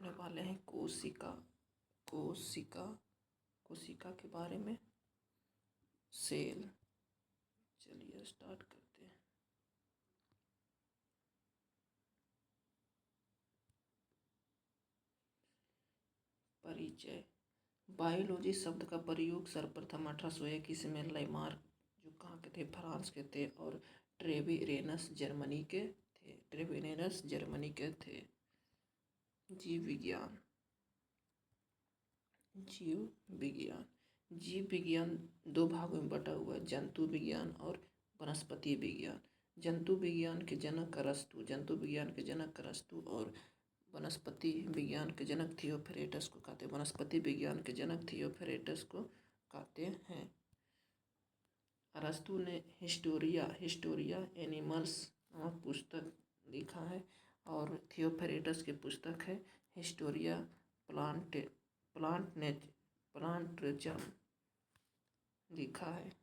पढ़ने वाले हैं कोशिका। कोशिका कोशिका के बारे में। सेल। चलिए स्टार्ट करते हैं। परिचय। बायोलॉजी शब्द का प्रयोग सर्वप्रथम 1821 में लेमार्क, जो कहाँ के थे, फ्रांस के थे, और ट्रेविरेनस जर्मनी के थे। जीव विज्ञान। जीव विज्ञान दो भागों में बटा हुआ है, जंतु विज्ञान और वनस्पति विज्ञान। जंतु विज्ञान के जनक अरस्तु और वनस्पति विज्ञान के जनक थियोफ्रेटस को कहते हैं। वनस्पति विज्ञान के जनक थियोफ्रेटस को कहते हैं। अरस्तु ने हिस्टोरिया एनिमल्स नामक पुस्तक लिखा है, और थियोफ्रेटस की पुस्तक है हिस्टोरिया प्लांटनेचरम लिखा है।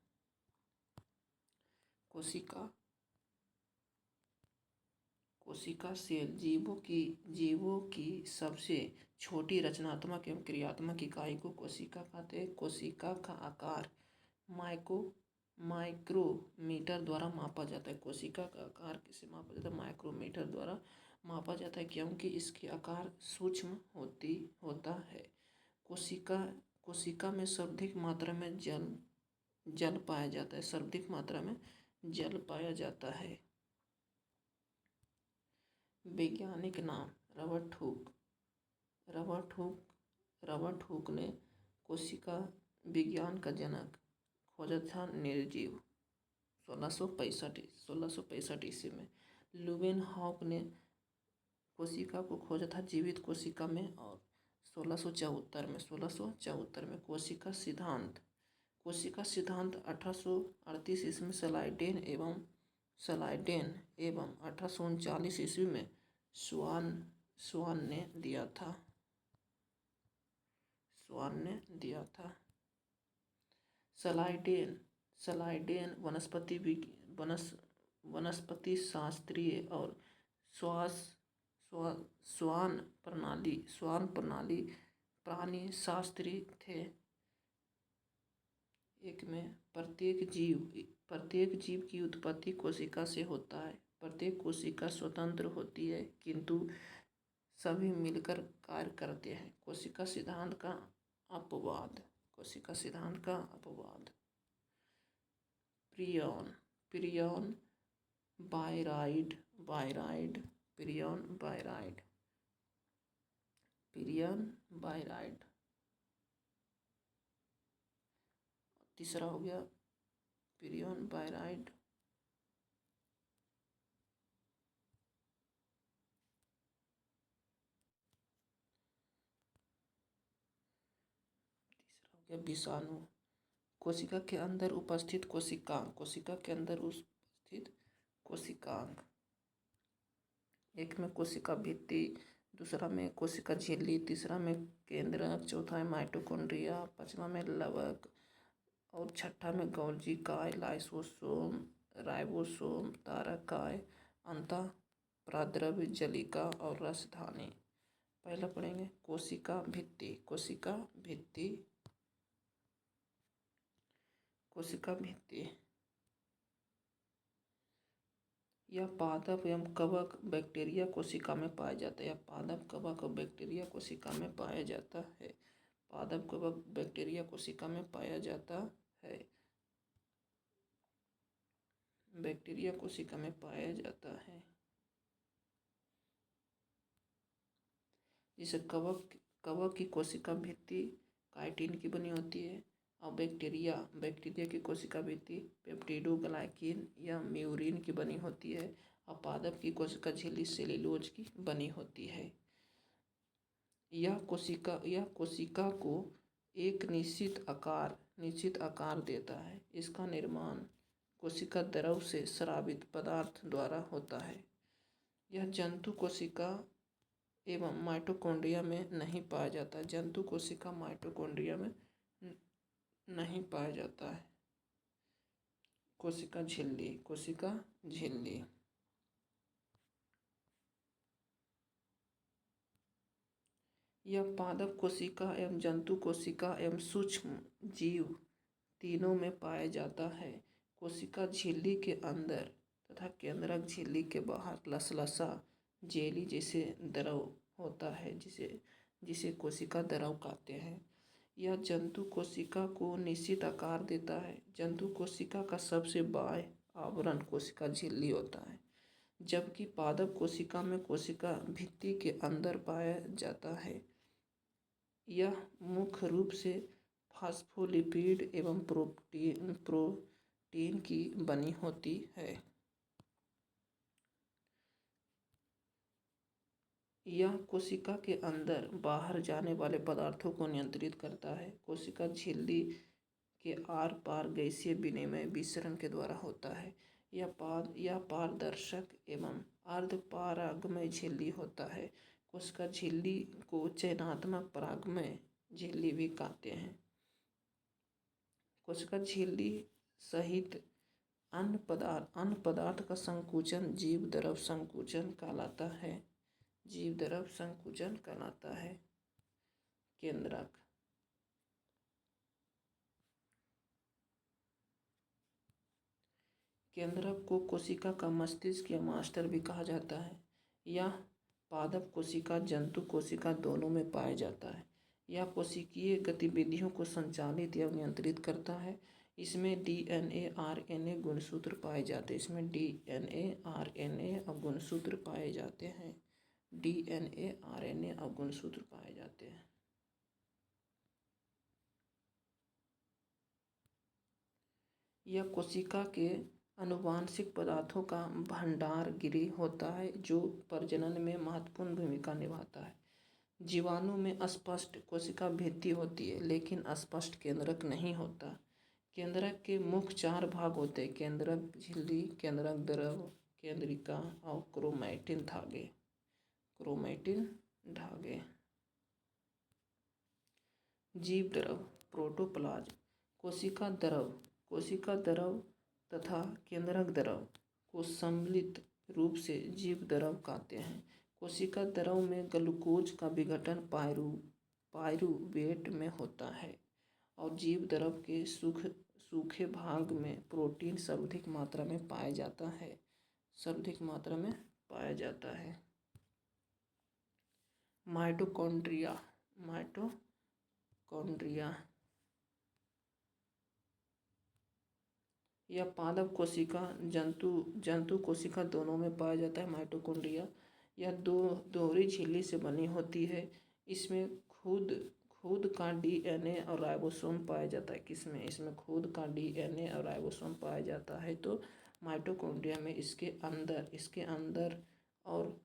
कोशिका सेल जीवों की सबसे छोटी रचनात्मक एवं क्रियात्मक इकाई को कोशिका कहते हैं। कोशिका का आकार माइक्रोमीटर द्वारा मापा जाता है। कोशिका का आकार किसे मापा जाता है? माइक्रोमीटर द्वारा मापा जाता है, क्योंकि इसके आकार सूक्ष्म होता है। कोशिका में सर्वाधिक मात्रा में जल पाया जाता है। वैज्ञानिक नाम रॉबर्ट हुक ने कोशिका विज्ञान का जनक खोजा था। निर्जीव 1665 ईस्वी में। लुवेनहॉक ने कोशिका को खोजा था जीवित कोशिका में, और 1674 में। कोशिका सिद्धांत 1838 ईस्वी में स्लाइडेन एवं 1839 ईस्वी में स्वान ने दिया था। स्लाइडेन वनस्पति शास्त्रीय और श्वान प्रणाली प्राणी शास्त्री थे। एक में प्रत्येक जीव की उत्पत्ति कोशिका से होता है। प्रत्येक कोशिका स्वतंत्र होती है, किंतु सभी मिलकर कार्य करते हैं। कोशिका सिद्धांत का अपवाद। प्रियन बायराइड। तीसरा हो गया प्रियन बायराइड। तीसरा हो गया विषाणु। कोशिका के अंदर उपस्थित कोशिकांग। एक में कोशिका भित्ति, दूसरा में कोशिका झिल्ली, तीसरा में केंद्रक, चौथा में माइटोकॉन्ड्रिया, पांचवा में लवक, और छठा में गोल्गी काय, लाइसोसोम, राइबोसोम, तारक काय, अंतः प्राद्रव्य, जलिका और रसधानी। पहला पढ़ेंगे कोशिका भित्ति। यह पादप एवं कवक बैक्टीरिया कोशिका में पाया जाता है। बैक्टीरिया कोशिका में पाया जाता है। बैक्टीरिया कोशिका में पाया जाता है। जिसे कवक की कोशिका भित्ति काइटिन की बनी होती है, और बैक्टीरिया की कोशिका भित्ति पेप्टिडोग्लाइकिन या म्यूरिन की बनी होती है, और पादप की कोशिका झिल्ली सेल्यूलोज की बनी होती है। यह कोशिका को एक निश्चित आकार देता है। इसका निर्माण कोशिका द्रव से स्रावित पदार्थ द्वारा होता है। यह जंतु कोशिका एवं माइटोकॉन्ड्रिया में नहीं पाया जाता है। कोशिका झिल्ली। यह पादप कोशिका एवं जंतु कोशिका एवं सूक्ष्म जीव तीनों में पाया जाता है। कोशिका झिल्ली के अंदर तथा केंद्रक झिल्ली के बाहर लसलसा जेली जैसे द्रव होता है, जिसे कोशिका द्रव कहते हैं। यह जंतु कोशिका को निश्चित आकार देता है। जंतु कोशिका का सबसे बाह्य आवरण कोशिका झिल्ली होता है, जबकि पादप कोशिका में कोशिका भित्ति के अंदर पाया जाता है। यह मुख्य रूप से फास्फोलिपिड एवं प्रोटीन की बनी होती है। यह कोशिका के अंदर बाहर जाने वाले पदार्थों को नियंत्रित करता है। कोशिका झिल्ली के आर पार गैसीय विनिमय विसरण के द्वारा होता है। यह पारदर्शक एवं अर्धपारगमय झिल्ली होता है। कोशिका झिल्ली को चयनात्मक परागमय झिल्ली भी कहते हैं। कोशिका झिल्ली सहित अन्य पदार्थ का संकुचन जीव द्रव संकुचन कहलाता है। जीव द्रव संकुचन कहलाता है। केंद्रक को कोशिका का मस्तिष्क या मास्टर भी कहा जाता है। यह पादप कोशिका जंतु कोशिका दोनों में पाया जाता है। यह कोशिकीय गतिविधियों को संचालित या नियंत्रित करता है। इसमें डीएनए आरएनए गुणसूत्र पाए जाते हैं। इसमें डीएनए आरएनए और गुणसूत्र पाए जाते हैं। डीएनए आरएनए और गुणसूत्र पाए जाते हैं। यह कोशिका के आनुवांशिक पदार्थों का भंडार गृह होता है, जो प्रजनन में महत्वपूर्ण भूमिका निभाता है। जीवाणु में स्पष्ट कोशिका भित्ति होती है, लेकिन स्पष्ट केंद्रक नहीं होता। केंद्रक के मुख्य 4 भाग होते हैं: केंद्रक झिल्ली, केंद्रक द्रव, केंद्रिका और क्रोमैटिन धागे। जीव द्रव प्रोटोप्लाज्म। कोशिका द्रव तथा केंद्रक द्रव को सम्मिलित रूप से जीव द्रव कहते हैं। कोशिका द्रव में ग्लूकोज का विघटन पाइरूवेट में होता है और जीव द्रव के सूखे भाग में प्रोटीन सर्वाधिक मात्रा में पाया जाता है। माइटोकॉन्ड्रिया यह पादप कोशिका जंतु कोशिका दोनों में पाया जाता है। माइटोकॉन्ड्रिया यह दोहरी झिल्ली से बनी होती है। इसमें खुद का डीएनए और राइबोसोम पाया जाता है। इसमें खुद का डीएनए और राइबोसोम पाया जाता है। तो माइटोकॉन्ड्रिया में इसके अंदर और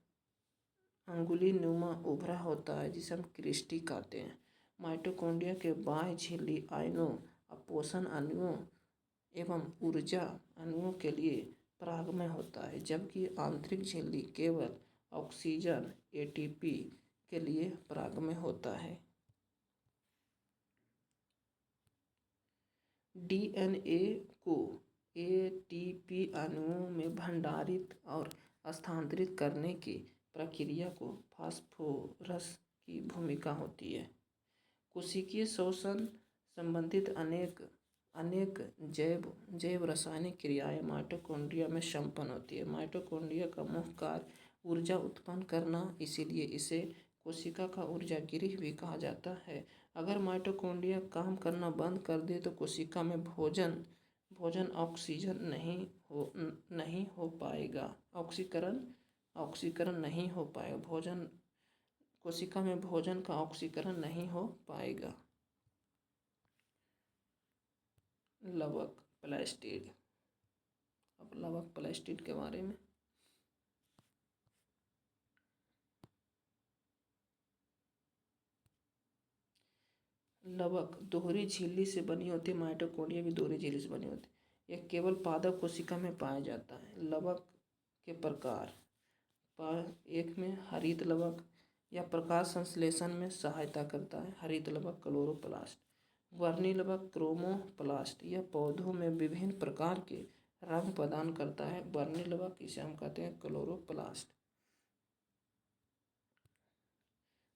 अंगुलीनुमा उभरा होता है, जिसे हम क्रिस्टी कहते हैं। माइटोकॉन्ड्रिया के बाह्य झिल्ली आयनों, पोषण अणुओं एवं ऊर्जा अणुओं के लिए परागमय होता है, जबकि आंतरिक झिल्ली केवल ऑक्सीजन एटीपी के लिए परागमय होता है। डीएनए को एटीपी अणुओं में भंडारित और स्थानांतरित करने की प्रक्रिया को फास्फोरस की भूमिका होती है। कोशिकीय श्वसन संबंधित अनेक जैव रासायनिक क्रियाएं माइटोकॉन्ड्रिया में संपन्न होती है। माइटोकॉन्ड्रिया का मुख्य कार्य ऊर्जा उत्पन्न करना, इसीलिए इसे कोशिका का ऊर्जा गृह भी कहा जाता है। अगर माइटोकॉन्ड्रिया काम करना बंद कर दे तो कोशिका में भोजन ऑक्सीकरण नहीं हो पाएगा। कोशिका में भोजन का ऑक्सीकरण नहीं हो पाएगा। लवक प्लास्टिड। अब लवक प्लास्टिड के बारे में लवक दोहरी झिल्ली से बनी होती है। माइटोकॉन्ड्रिया भी दोहरी झिल्ली से बनी होती है। यह केवल पादप कोशिका में पाया जाता है। लवक के प्रकार: 1 में हरित लवक, यह प्रकाश संश्लेषण में सहायता करता है। हरित लवक क्लोरोप्लास्ट। वर्णी लवक क्रोमोप्लास्ट, यह पौधों में विभिन्न प्रकार के रंग प्रदान करता है। वर्णी लवक, इसे हम कहते हैं क्लोरोप्लास्ट।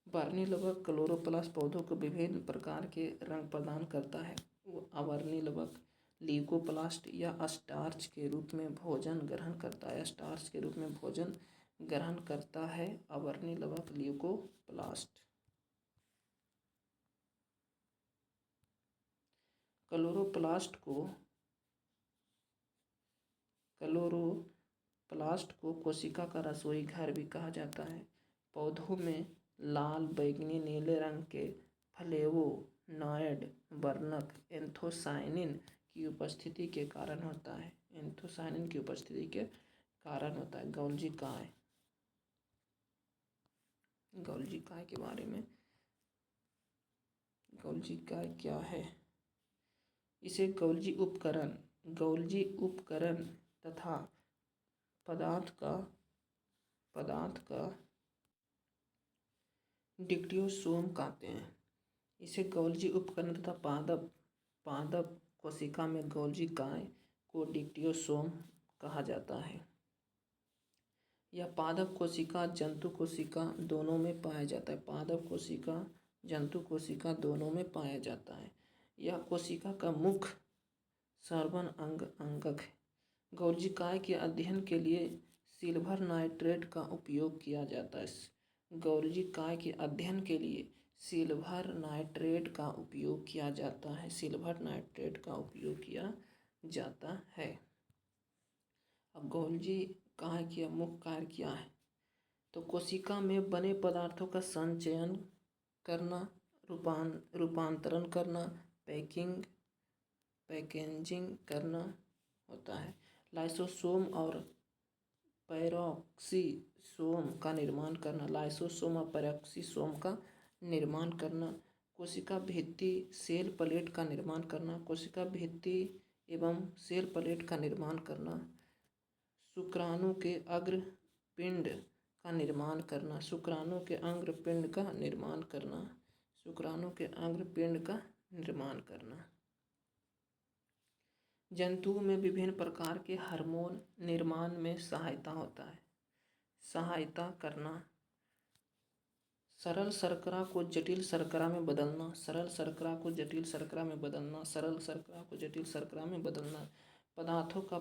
वर्णी लवक क्लोरोप्लास्ट पौधों को विभिन्न प्रकार के रंग प्रदान करता है। वो अवर्णी लवक ल्यूकोप्लास्ट या स्टार्च के रूप में भोजन ग्रहण करता है। स्टार्च के रूप में भोजन ग्रहण करता है अवर्णी लवक ल्यूकोप्लास्ट। क्लोरोप्लास्ट को कोशिका का रसोई घर भी कहा जाता है। पौधों में लाल, बैगनी, नीले रंग के फ्लेवोनॉयड वर्णक एंथोसायनिन की उपस्थिति के कारण होता है। एंथोसायनिन की उपस्थिति के कारण होता है। गोल्जी काय के बारे में, गोल्जी काय क्या है? इसे गोल्जी उपकरण तथा पदार्थ का डिक्टियोसोम कहते हैं। इसे गोल्जी उपकरण तथा पादप कोशिका में गोल्जी काय को डिक्टियोसोम कहा जाता है। यह पादप कोशिका, जंतु कोशिका दोनों में पाया जाता है। पादप कोशिका, जंतु कोशिका दोनों में पाया जाता है। यह कोशिका का मुख्य श्रवण अंगक है। गोल्जी काय के अध्ययन के लिए सिल्वर नाइट्रेट का उपयोग किया जाता है। गोल्जी काय के अध्ययन के लिए सिल्वर नाइट्रेट का उपयोग किया जाता है। सिल्वर नाइट्रेट का उपयोग किया जाता है। अब गोल्जी काय की मुख्य कार्य क्या है? तो कोशिका में बने पदार्थों का संचयन करना, रूपांतरण करना, पैकेजिंग करना होता है। लाइसोसोम और पैरोक्सीसोम का निर्माण करना। लाइसोसोम और पैरोक्सीसोम का निर्माण करना। कोशिका भित्ति सेल प्लेट का निर्माण करना। कोशिका भित्ति एवं सेल प्लेट का निर्माण करना। शुक्राणु के अग्रपिंड का निर्माण करना। शुक्राणु के अग्रपिंड का निर्माण करना। शुक्राणु के अग्रपिंड का निर्माण करना। जंतुओं में विभिन्न प्रकार के हार्मोन निर्माण में सहायता करना। सरल शर्करा को जटिल शर्करा में बदलना। सरल शर्करा को जटिल शर्करा में बदलना। सरल शर्करा को जटिल शर्करा में बदलना। पदार्थों का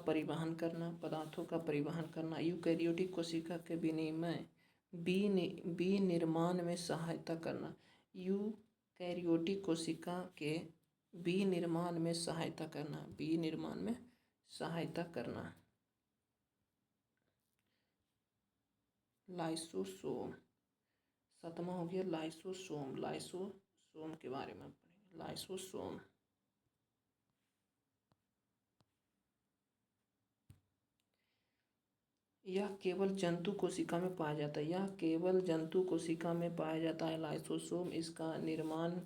परिवहन करना। यूकैरियोटिक कोशिका के विनिर्माण में सहायता करना। यूकैरियोटिक कोशिका के विनिर्माण में सहायता करना। लाइसोसोम, 7वां हो गया लाइसोसोम। लाइसोसोम के बारे में पढ़ेंगे। लाइसोसोम यह केवल जंतु कोशिका में पाया जाता है। लाइसोसोम इसका निर्माण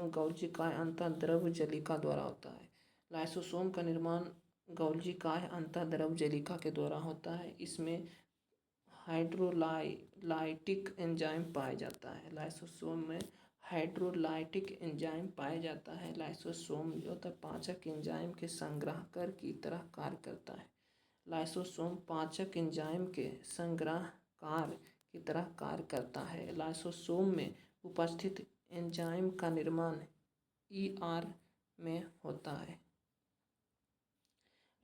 गोल्जी काय अंतःद्रव जलिका द्वारा होता है। लाइसोसोम का निर्माण गोल्जी काय अंतःद्रव जलिका के द्वारा होता है। इसमें हाइड्रोलाइटिक एंजाइम पाया जाता है। लाइसोसोम में हाइड्रोलाइटिक एंजाइम पाया जाता है। लाइसोसोम जो होता है पाचक एंजाइम के संग्राहक की तरह कार्य करता है। लाइसोसोम पाचक एंजाइम के संग्राहकार की तरह कार्य करता है। लाइसोसोम में उपस्थित एंजाइम का निर्माण ER में होता है।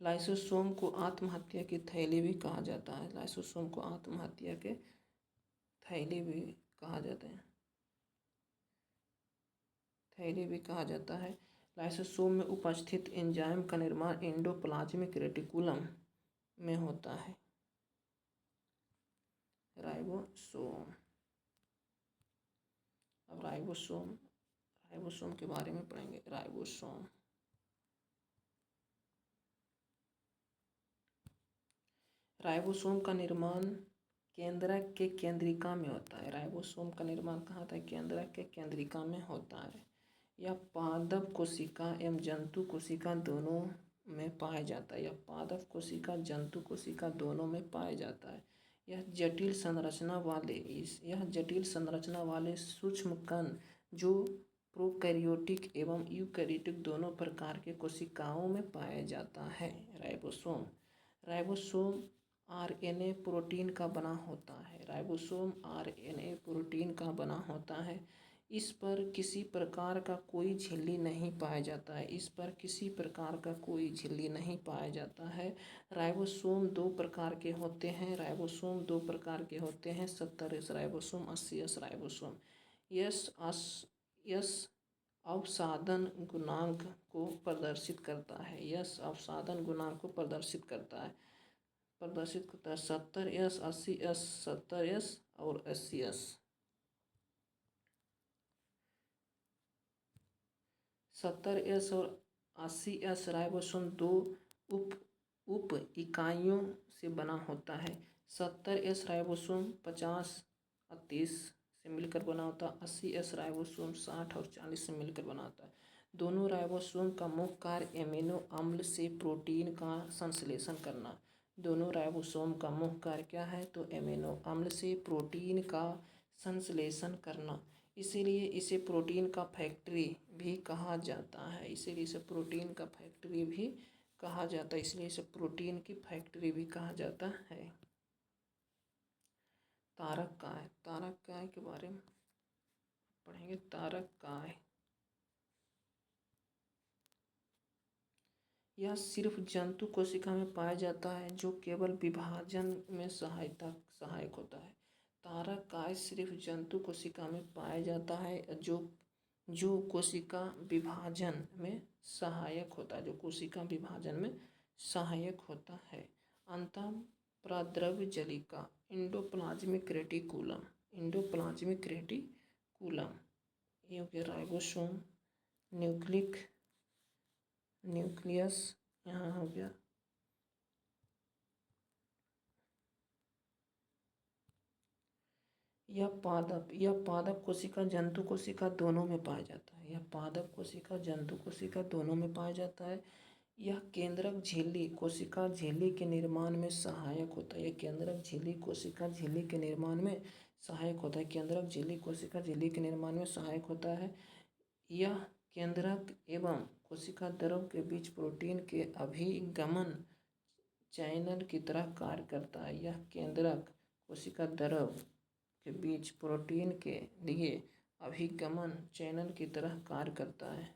लाइसोसोम को आत्महत्या की थैली भी कहा जाता है। लाइसोसोम को आत्महत्या के थैली भी कहा जाता है। लाइसोसोम में उपस्थित एंजाइम का निर्माण एंडोप्लाज्मिक रेटिकुलम में होता है। राइबोसोम। अब राइबोसोम के बारे में पढ़ेंगे। राइबोसोम का निर्माण केंद्रक के केंद्रिका में होता है। राइबोसोम का निर्माण कहाँ होता है? केंद्रक के केंद्रिका में होता है। यह पादप कोशिका एवं जंतु कोशिका दोनों में पाया जाता है। यह पादप कोशिका, जंतु कोशिका दोनों में पाया जाता है। यह जटिल संरचना वाले सूक्ष्म कण जो प्रोकैरियोटिक एवं यूकैरियोटिक दोनों प्रकार के कोशिकाओं में पाया जाता है। राइबोसोम RNA प्रोटीन का बना होता है। राइबोसोम RNA प्रोटीन प्रोटीन का बना होता है। इस पर किसी प्रकार का कोई झिल्ली नहीं पाया जाता है। इस पर किसी प्रकार का कोई झिल्ली नहीं पाया जाता है। राइबोसोम दो प्रकार के होते हैं। राइबोसोम दो प्रकार के होते हैं, 70S ribosome, 80S ribosome. Yes अवसादन गुणांक को प्रदर्शित करता है। यस अवसादन गुणांक को प्रदर्शित करता है 70S, 80S, 70S और 80S। 70S और 80S राइबोसोम दो उप इकाइयों से बना होता है। 70S राइबोसोम 50-30 से मिलकर बना होता है। 80S राइबोसोम 60 और 40 से मिलकर बना होता है। दोनों राइबोसोम का मुख्य कार्य एमिनो अम्ल से प्रोटीन का संश्लेषण करना। दोनों राइबोसोम का मुख्य कार्य क्या है? तो एमिनो अम्ल से प्रोटीन का संश्लेषण करना। इसीलिए इसे प्रोटीन का फैक्ट्री भी कहा जाता है। इसीलिए इसे प्रोटीन का फैक्ट्री भी कहा जाता है। इसलिए इसे प्रोटीन की फैक्ट्री भी कहा जाता है। तारक काय, तारक काय के बारे में पढ़ेंगे। तारक काय यह सिर्फ जंतु कोशिका में पाया जाता है जो केवल विभाजन में सहायक होता है। तारक काय सिर्फ जंतु कोशिका में पाया जाता है जो कोशिका विभाजन में सहायक होता है। जो कोशिका विभाजन में सहायक होता है। अंतःप्राद्रव्य जलिका, इंडोप्लाज्मिक रेटिकुलम, इंडोप्लाज्मिक रेटिकुलम ये हो गया राइबोसोम। न्यूक्लियस यहाँ हो गया। यह पादप कोशिका जंतु कोशिका दोनों में पाया जाता है। यह पादप कोशिका जंतु कोशिका दोनों में पाया जाता है। यह केंद्रक झिल्ली कोशिका झिल्ली के निर्माण में सहायक होता है। यह केंद्रक झिल्ली कोशिका झिल्ली के निर्माण में सहायक होता है। केंद्रक झिल्ली कोशिका झिल्ली के निर्माण में सहायक होता है। यह केंद्रक एवं कोशिका द्रव के बीच प्रोटीन के अभिगमन चैनल की तरह कार्य करता है। यह केंद्रक कोशिका द्रव के बीच प्रोटीन के लिए अभिगमन चैनल की तरह कार्य करता है।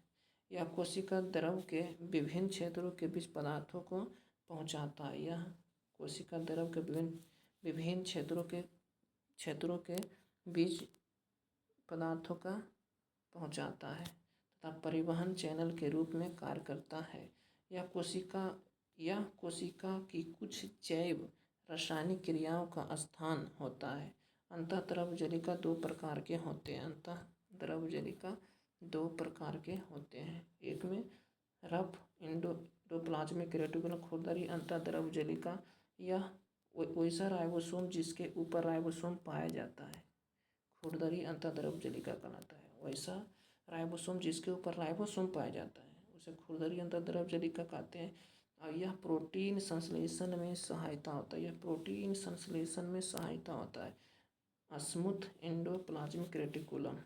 यह कोशिका द्रव के विभिन्न क्षेत्रों के बीच पदार्थों को पहुंचाता है। यह कोशिका द्रव के विभिन्न क्षेत्रों के बीच पदार्थों का पहुंचाता है तथा परिवहन चैनल के रूप में कार्य करता है। यह कोशिका की कुछ जैव रासायनिक क्रियाओं का स्थान होता है। अंतःद्रव्यजलिका दो प्रकार के होते हैं। अंतःद्रव्यजलिका दो प्रकार के होते हैं। एक में रफ इंडोप्लाज्मिक रेटिकुलम खुरदरी अंतःद्रव्यजलिका, यह वैसा राइबोसोम जिसके ऊपर राइबोसोम पाया जाता है, खुरदरी अंतःद्रव्यजलिका कहलाता है। वैसा राइबोसोम जिसके ऊपर राइबोसोम पाया जाता है उसे खुरदरी अंतःद्रव्यजलिका कहते हैं। और यह प्रोटीन संश्लेषण में सहायता होता है। यह प्रोटीन संश्लेषण में सहायता होता है। स्मूथ एंडोप्लाज्मिक रेटिकुलम,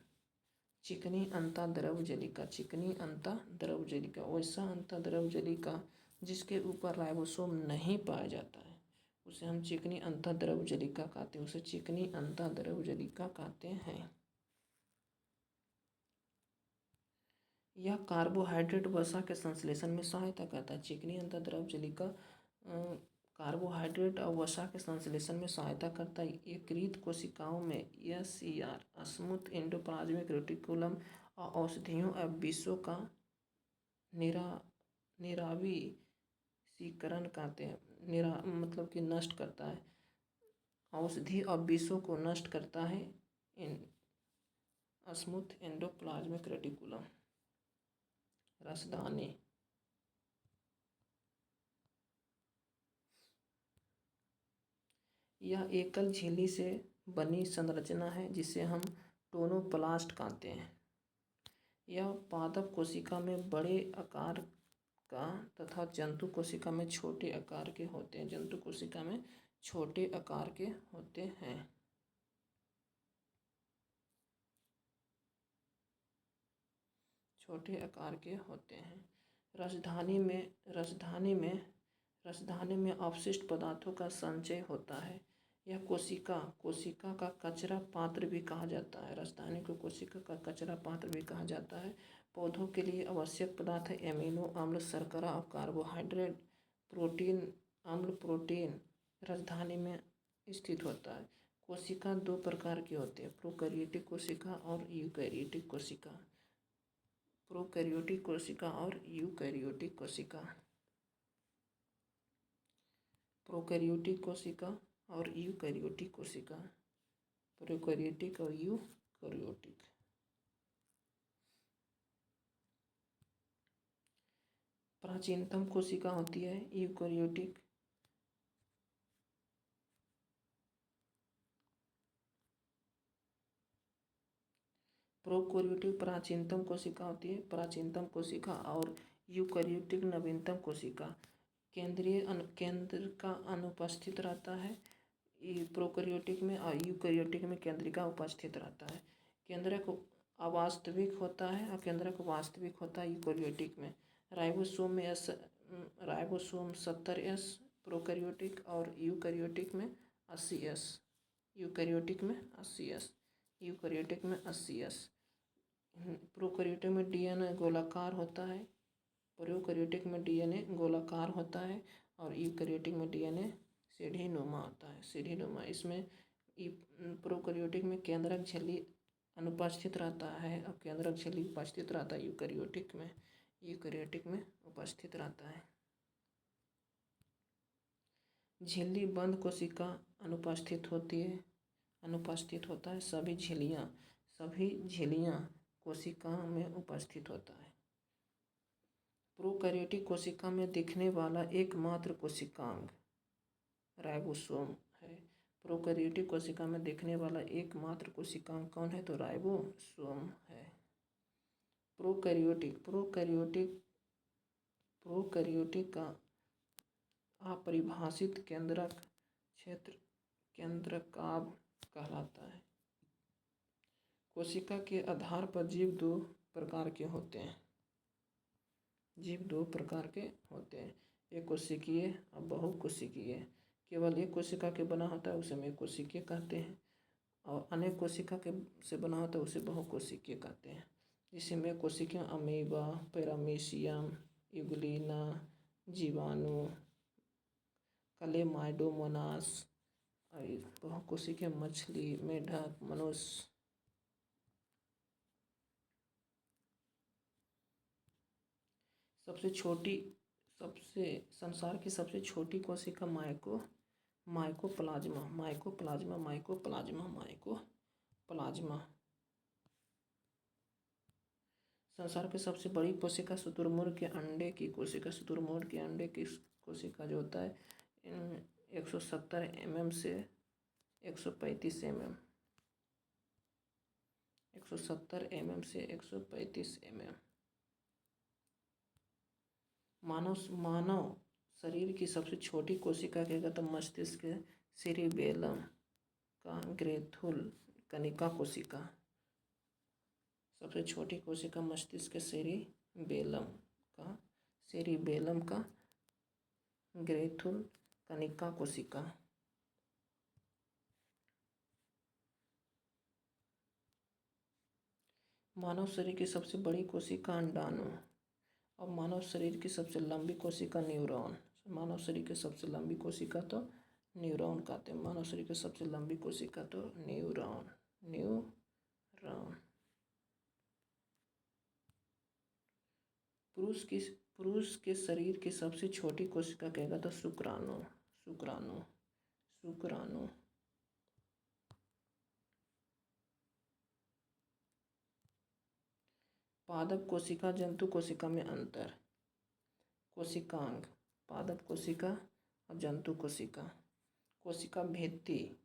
चिकनी अंतःद्रव्यजलिका, चिकनी अंतःद्रव्यजलिका वैसा अंतःद्रव्यजलिका जिसके ऊपर राइबोसोम नहीं पाया जाता है उसे हम चिकनी अंतःद्रव्यजलिका कहते हैं। उसे चिकनी अंतःद्रव्यजलिका कहते हैं। यह कार्बोहाइड्रेट वसा के संश्लेषण में सहायता करता है। चिकनी अंतःद्रव्यजलिका कार्बोहाइड्रेट और वसा के संश्लेषण में सहायता करता है। यकृत कोशिकाओं में SER स्मूथ एंडोप्लाज्मिक रेटिकुलम और औषधियों और विषों का निरावीसीकरण कहते हैं। मतलब कि नष्ट करता है। औषधि और विषों को नष्ट करता है स्मूथ एंडोप्लाज्मिक रेटिकुलम। रसदानी, यह एकल झिल्ली से बनी संरचना है जिसे हम टोनोप्लास्ट कहते हैं। यह पादप कोशिका में बड़े आकार का तथा जंतु कोशिका में छोटे आकार के होते हैं। जंतु कोशिका में छोटे आकार के होते हैं। छोटे आकार के होते हैं। रसधानी में अपशिष्ट पदार्थों का संचय होता है। यह कोशिका का कचरा पात्र भी कहा जाता है। राजधानी को कोशिका का कचरा पात्र भी कहा जाता है। पौधों के लिए आवश्यक पदार्थ है एमिनो अम्ल, शर्करा और कार्बोहाइड्रेट, प्रोटीन, अम्ल, प्रोटीन राजधानी में स्थित होता है। कोशिका दो प्रकार की होती है, प्रोकैरियोटिक कोशिका और यूकैरियोटिक कोशिका। प्रोकैरियोटिक कोशिका और यूकैरियोटिक कोशिका। प्रोकैरियोटिक कोशिका और यूकैरियोटिक कोशिका। प्रोकैरियोटिक और यूकैरियोटिक। प्राचीनतम कोशिका होती है यूकैरियोटिक। प्रोकैरियोटिक प्राचीनतम कोशिका होती है, प्राचीनतम कोशिका, और यूकैरियोटिक नवीनतम कोशिका। केंद्र का अनुपस्थित रहता है प्रोकैरियोटिक में, और यूकैरियोटिक में केंद्रिका उपस्थित रहता है। केंद्रक अवास्तविक होता है और केंद्रक वास्तविक होता है यूकैरियोटिक में। राइबोसोम 70S प्रोकैरियोटिक और यूकैरियोटिक में 80S। यूकैरियोटिक में 80S, यूकैरियोटिक में 80S। प्रोकैरियोटिक में डीएनए गोलाकार होता है, प्रोकैरियोटिक में डीएनए गोलाकार होता है, और यूकैरियोटिक में डीएनए सीढ़ीनुमा होता है, सीढ़ीनुमा। इसमें प्रोकैरियोटिक में केंद्रक झिल्ली अनुपस्थित रहता है और केंद्रक झिल्ली उपस्थित रहता है यूकैरियोटिक में, यूकैरियोटिक में उपस्थित रहता है। झिल्ली बंद कोशिका अनुपस्थित होती है, अनुपस्थित होता है। सभी झिल्लियाँ कोशिका में उपस्थित होता है। प्रोकैरियोटिक कोशिका में दिखने वाला एकमात्र कोशिकांग राइबोसोम है। प्रोकैरियोटिक कोशिका में दिखने वाला एकमात्र कोशिकांग कौन है? तो राइबोसोम है। प्रोकैरियोटिक का अपरिभाषित केंद्रक क्षेत्र केंद्रकाभ कहलाता है। कोशिका के आधार पर जीव दो प्रकार के होते हैं, जीव दो प्रकार के होते हैं, एक कोशिकीय और बहुकोशिकीय। केवल एक कोशिका के बना होता है उसे हम एक कोशिकीय कहते हैं, और अनेक कोशिका के से बना होता है उसे बहुकोशिकीय कहते हैं। जिसमें कोशिकीय अमीबा, पैरामीशियम, यूग्लिना, जीवाणु, क्लेमाइडोमोनास, और बहुकोशिकीय मछली, मेढक, मनुष्य। संसार की सबसे छोटी कोशिका माइकोप्लाज्मा। संसार की सबसे बड़ी कोशिका शुतुरमुर्ग के अंडे की कोशिका, शुतुरमुर्ग के अंडे की कोशिका जो होता है 170 mm से 135 mm, 170 mm से 135 mm। मानव शरीर की सबसे छोटी कोशिका क्या कहते हैं? मस्तिष्क सेरिबेलम का ग्रेथुल कनिका कोशिका। सबसे छोटी कोशिका मस्तिष्क सेरिबेलम का ग्रेथुल कनिका कोशिका। मानव शरीर की सबसे बड़ी कोशिका अंडाणु, और मानव शरीर की सबसे लंबी कोशिका न्यूरॉन। मानव शरीर की सबसे लंबी कोशिका तो न्यूरॉन कहते हैं, मानव शरीर की सबसे लंबी कोशिका तो न्यूरॉन। पुरुष के शरीर की सबसे छोटी कोशिका कहेगा तो शुक्राणु। पादप कोशिका जंतु कोशिका में अंतर। कोशिकांग, पादप कोशिका और जंतु कोशिका। कोशिका भित्ति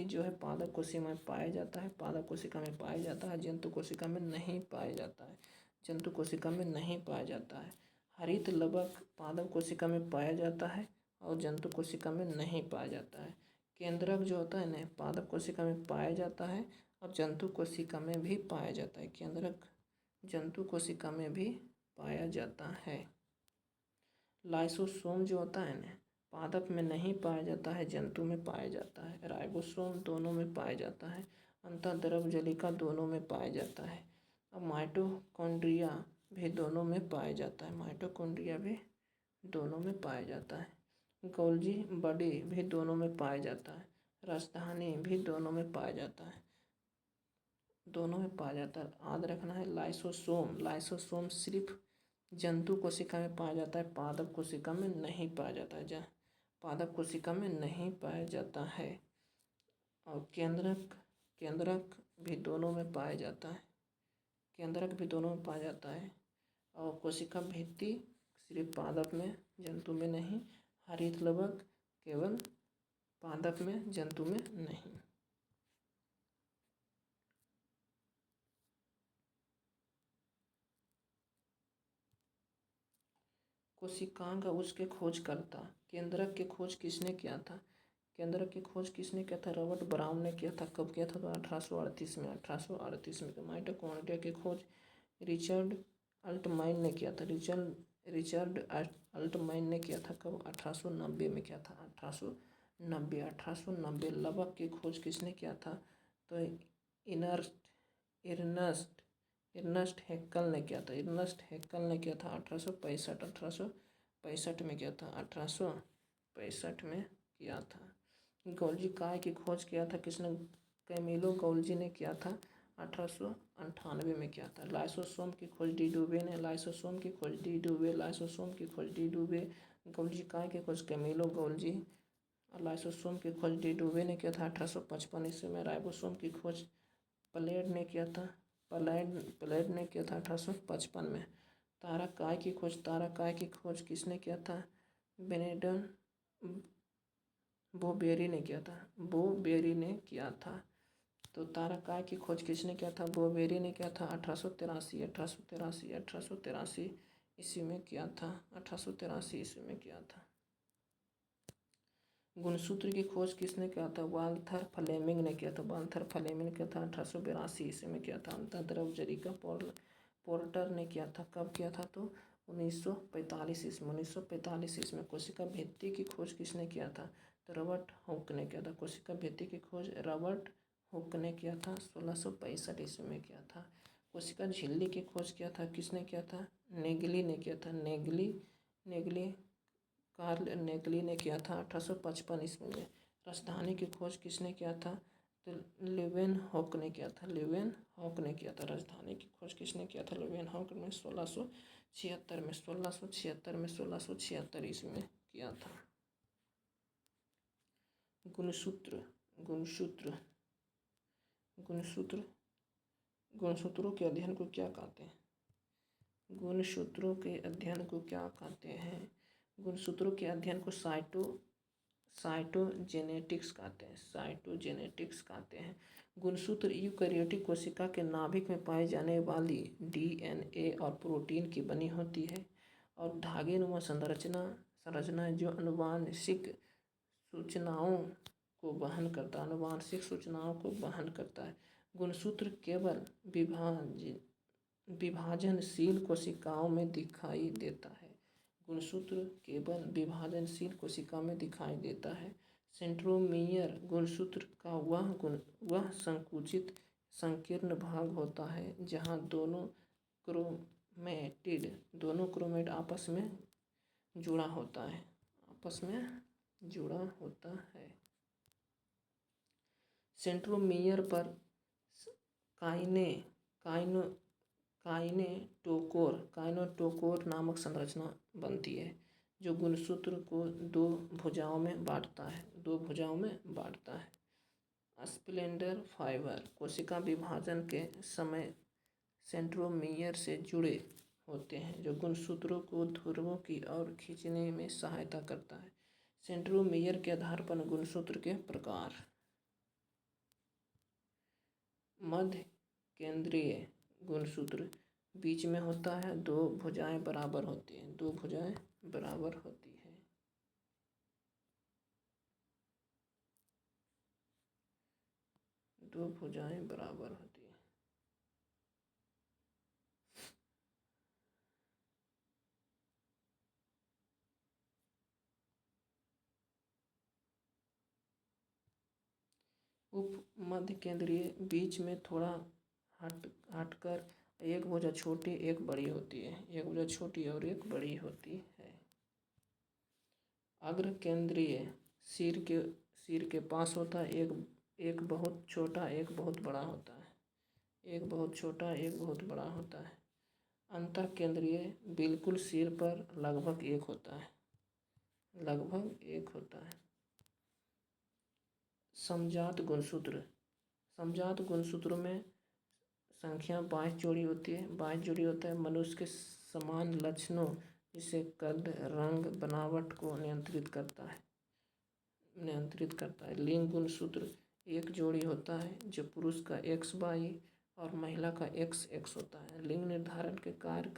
जो है पादप कोशिका में पाया जाता है, पादप कोशिका में पाया जाता है, जंतु कोशिका में नहीं पाया जाता है, जंतु कोशिका में नहीं पाया जाता है। हरित लवक पादप कोशिका में पाया जाता है और जंतु कोशिका में नहीं पाया जाता है। केंद्रक जो होता है ना पादप कोशिका में पाया जाता है और जंतु कोशिका में भी पाया जाता है। केंद्रक जंतु कोशिका में भी पाया जाता है। लाइसोसोम जो होता है ना पादप में नहीं पाया जाता है, जंतु में पाया जाता है। राइबोसोम दोनों में पाया जाता है। अंतःद्रव जलिका दोनों में पाया जाता है। अब माइटोकॉन्ड्रिया भी दोनों में पाया जाता है। माइटोकॉन्ड्रिया भी दोनों में पाया जाता है। गोल्जी बॉडी भी दोनों में पाया जाता है। राजधानी भी दोनों में पाया जाता है। दोनों में पाया जाता है। याद रखना है लाइसोसोम सिर्फ जंतु कोशिका में पाया जाता है, पादप कोशिका में नहीं पाया जाता है। पादप कोशिका में नहीं पाया जाता है। और केंद्रक भी दोनों में पाया जाता है। केंद्रक भी दोनों में पाया जाता है। और कोशिका भित्ति सिर्फ पादप में, जंतु में नहीं। हरित लवक केवल पादप में, जंतु में नहीं। कोशिकांग उसके खोजकर्ता। केंद्रक की खोज किसने किया था? केंद्रक की खोज किसने किया था? रॉबर्ट ब्राउन ने किया था। कब किया था? तो 1838 में। 1838 में। माइटोकॉन्ड्रिया की खोज रिचर्ड अल्टमाइन ने किया था। रिचर्ड अल्टमाइन ने किया था। कब? 1890 में किया था। 1890। लवक की खोज किसने किया था? तो इर्नस्ट हैक्कल ने किया था। इर्नस्ट हैक्कल ने किया था 1865 में किया था। 1865 में किया था। गोल्जी काय की खोज किया था किसने? कैमिलो गोल्जी ने किया था। 1898 में किया था। लाइसोसोम की खोज डी डुवे ने। लाइसोसोम की खोज डी डुवे। गोल्जी काय की खोज कैमिलो गोल्जी और लाइसोसोम की खोज डी डुवे ने किया था 1855 ईस्वी में। राइबोसोम की खोज प्लेड ने किया था 1855 में। तारा काय की खोज किसने किया था? बेनेडन बोबेरी ने किया था। तो तारा काय की खोज किसने किया था? बोबेरी ने किया था 1883 ईस्वी में किया था। 1883 ईस्वी में किया था। गुणसूत्र की खोज किसने किया था? वाल्थर फ्लेमिंग ने किया था। 1882 ईस्वी में किया था। अंतःद्रव जलिका पोर्टर ने किया था। कब किया था? तो 1945 ईस्वी में। कोशिका भित्ति की खोज किसने किया था? तो रॉबर्ट हुक ने किया था। कोशिका भित्ति की खोज रॉबर्ट हुक ने किया था। 1665 ईस्वी में किया था। कोशिका झिल्ली की खोज किया था किसने किया था? नेगली ने किया था। कार्ल नेगली ने किया था 1855 ईस्वी में। राजधानी की खोज किसने किया था? तो लेवेनहॉक ने किया था। राजधानी की खोज किसने किया था? लेवेनहॉक ने 1676 ईस्वी में किया था। गुणसूत्रों के अध्ययन को क्या कहते हैं? गुणसूत्रों के अध्ययन को क्या कहते हैं? गुणसूत्रों के अध्ययन को साइटोजेनेटिक्स कहते हैं। गुणसूत्र यूकेरियोटिक कोशिका के नाभिक में पाई जाने वाली डीएनए और प्रोटीन की बनी होती है और धागेनुमा संरचना जो आनुवांशिक सूचनाओं को वहन करता है। गुणसूत्र केवल विभाजनशील कोशिकाओं में दिखाई देता है। सेंट्रोमियर गुणसूत्र का वह संकीर्ण भाग होता है जहाँ दोनों क्रोमेटिड आपस में जुड़ा होता है। सेंट्रोमियर पर काइनेटोकोर नामक संरचना बनती है जो गुणसूत्र को दो भुजाओं में बांटता है। स्प्लेंडर फाइबर कोशिका विभाजन के समय सेंट्रोमियर से जुड़े होते हैं जो गुणसूत्रों को ध्रुवों की ओर खींचने में सहायता करता है। सेंट्रोमियर के आधार पर गुणसूत्र के प्रकार: मध्य केंद्रीय गुणसूत्र बीच में होता है। दो भुजाएं बराबर होती है। उप मध्य केंद्रीय बीच में थोड़ा हटकर एक भुजा छोटी एक बड़ी होती है, एक भुजा छोटी और एक बड़ी होती है। अग्र केंद्रीय सिर के पास होता है, एक बहुत छोटा एक बहुत बड़ा होता है, एक बहुत छोटा एक बहुत बड़ा होता है। अंतः केंद्रीय बिल्कुल सिर पर लगभग एक होता है, लगभग एक होता है। समजात गुणसूत्रों में संख्या 22 जोड़ी होती है। 22 जोड़ी होता है। मनुष्य के समान लक्षणों जिसे कद, रंग, बनावट को नियंत्रित करता है। लिंग गुणसूत्र एक जोड़ी होता है जो पुरुष का XY और महिला का XX होता है। लिंग निर्धारण का कार्य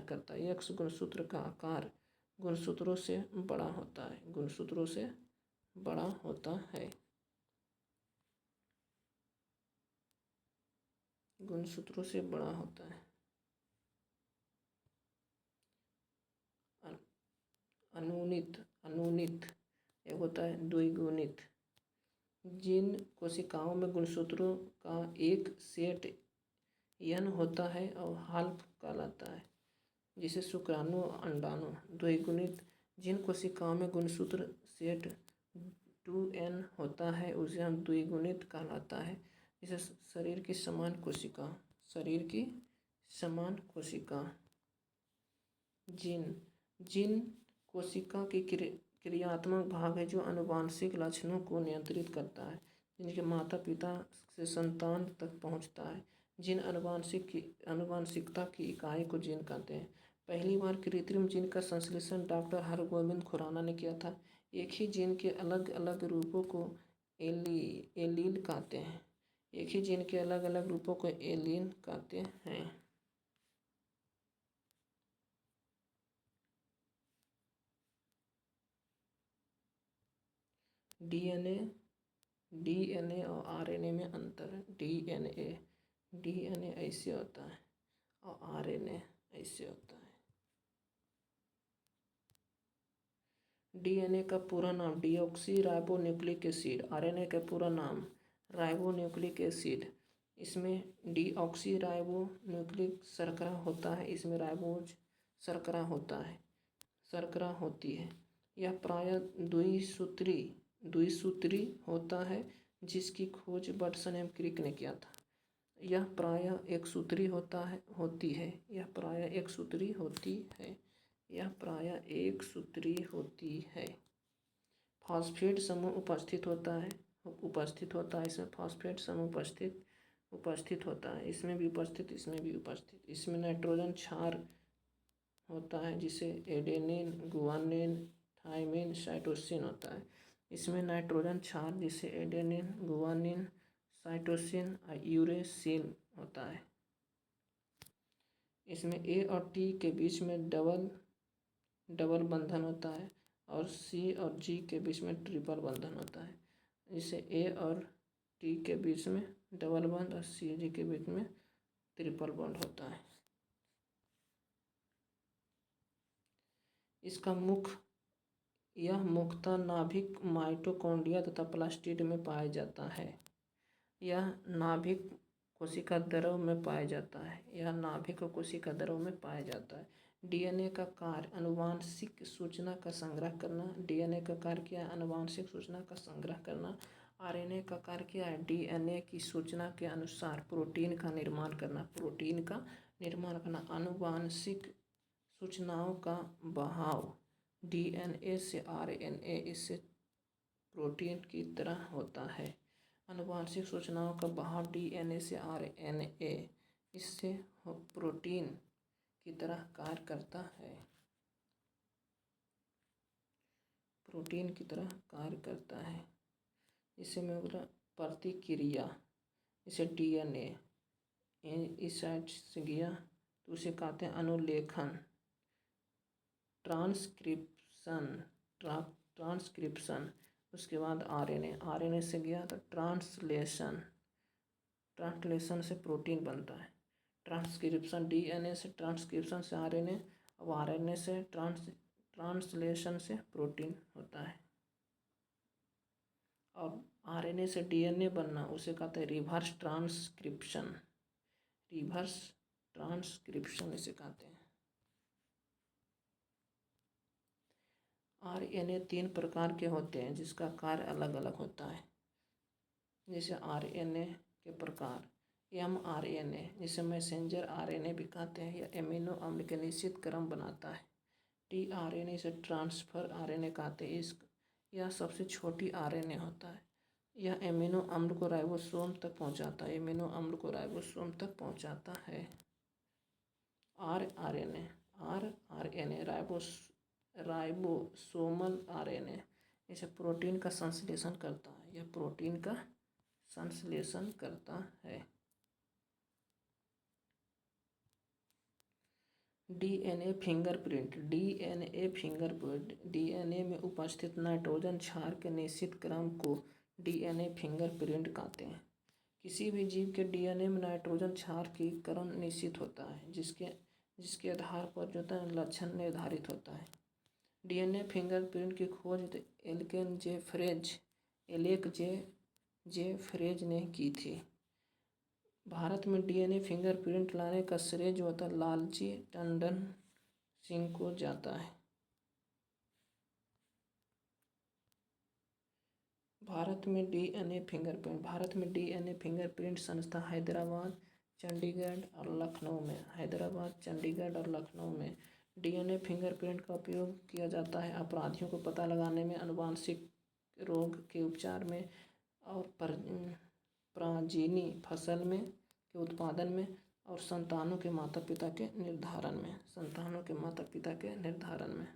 करता है। X गुणसूत्र का आकार गुणसूत्रों से बड़ा होता है, गुणसूत्रों से बड़ा होता है, गुणसूत्रों से बड़ा होता है। अनुनित एक होता है द्विगुणित। जिन कोशिकाओं में गुणसूत्रों का एक सेट यन होता है और हाल्फ कहलाता है, जिसे शुक्राणु अंडाणु। द्विगुणित जिन कोशिकाओं में गुणसूत्र सेट 2n होता है उसे हम द्विगुणित कहलाता है, जिसे शरीर की समान कोशिका। जिन कोशिका की क्रियात्मक भाग है जो आनुवंशिक लक्षणों को नियंत्रित करता है, जिनके माता पिता से संतान तक पहुंचता है। जिन आनुवंशिकता की इकाई को जीन कहते हैं। पहली बार कृत्रिम जीन का संश्लेषण डॉक्टर हरगोविंद खुराना ने किया था। एक ही जीन के अलग अलग रूपों को एलील कहते हैं। एक ही जीन के अलग अलग रूपों को एलील कहते हैं। डीएनए और आरएनए में अंतर। डीएनए ऐसे होता है और आरएनए ऐसे होता है। डीएनए का पूरा नाम deoxy ribo nucleic acid. RNA का पूरा नाम राइबो न्यूक्लिक एसिड। इसमें डीऑक्सी राइबो न्यूक्लिक शर्करा होता है, इसमें राइबोज शर्करा होती है। यह प्रायः द्विसूत्री होता है, जिसकी खोज वाटसन एवं क्रिक ने किया था। यह प्रायः एक सूत्री होती है। फॉस्फेट समूह उपस्थित होता है। इसमें फॉस्फेट समूह उपस्थित होता है। इसमें भी उपस्थित। इसमें नाइट्रोजन क्षार होता है, जिसे एडेनिन, गुआनिन, थाइमिन, साइटोसिन होता है। इसमें नाइट्रोजन क्षार जिसे एडेनिन, गुआनिन, साइटोसिन और यूरेसिल होता है। इसमें A और T के बीच में डबल बंधन होता है और C और G के बीच में ट्रिपल बंधन होता है। जिसे A और T के बीच में डबल बंध और C G के बीच में ट्रिपल बंध होता है। यह मुख्यतः नाभिक, माइटोकॉन्ड्रिया तथा प्लास्टिड में पाया जाता है। यह नाभिक कोशिका द्रव में पाया जाता है। डीएनए का कार्य आनुवंशिक सूचना का संग्रह करना। आरएनए का कार्य क्या है? डीएनए की सूचना के अनुसार प्रोटीन का निर्माण करना। आनुवंशिक सूचनाओं का बहाव डीएनए से आरएनए इससे प्रोटीन की तरह होता है। आनुवंशिक सूचनाओं का बहाव डीएनए से आरएनए इससे प्रोटीन की तरह कार्य करता है। इसे में बोला प्रतिक्रिया। इसे डीएनए इस साइड से गया तो उसे कहते हैं अनुलेखन। ट्रांसक्रिप्शन। उसके बाद आरएनए से गया तो ट्रांसलेशन से प्रोटीन बनता है। ट्रांसक्रिप्शन डीएनए से, ट्रांसक्रिप्शन से आरएनए और आरएनए से ट्रांसलेशन से प्रोटीन होता है। और आरएनए से डीएनए बनना उसे कहते हैं रिवर्स ट्रांसक्रिप्शन। रिवर्स ट्रांसक्रिप्शन इसे कहते हैं। आरएनए 3 प्रकार के होते हैं जिसका कार्य अलग अलग होता है। जैसे आरएनए के प्रकार, एमआरएनए जिसे मैसेंजर आरएनए भी कहते हैं, यह एमिनो अम्ल के निश्चित क्रम बनाता है। टीआरएनए से ट्रांसफर आरएनए कहते हैं, यह सबसे छोटी आरएनए होता है। यह एमिनो अम्ल को राइबोसोम तक पहुंचाता है। एमिनो अम्ल को राइबोसोम तक पहुंचाता है। आरएनए राइबोसोमल आरएनए इसे प्रोटीन का संश्लेषण करता है। यह प्रोटीन का संश्लेषण करता है। DNA fingerprint. डीएनए में उपस्थित नाइट्रोजन क्षार के निश्चित क्रम को डीएनए फिंगरप्रिंट कहते हैं। किसी भी जीव के डीएनए में नाइट्रोजन क्षार की क्रम निश्चित होता है जिसके आधार पर जो लक्षण निर्धारित होता है। डीएनए फिंगरप्रिंट की खोज एलेक जे फ्रेज ने की थी। भारत में डीएनए फिंगरप्रिंट लाने का श्रेय जो होता है लालजी टंडन सिंह को जाता है। भारत में डीएनए फिंगरप्रिंट संस्था हैदराबाद, चंडीगढ़ और लखनऊ में डीएनए फिंगरप्रिंट का उपयोग किया जाता है अपराधियों को पता लगाने में, आनुवांशिक रोग के उपचार में और प्राजीनी फसल में के उत्पादन में और संतानों के माता पिता के निर्धारण में।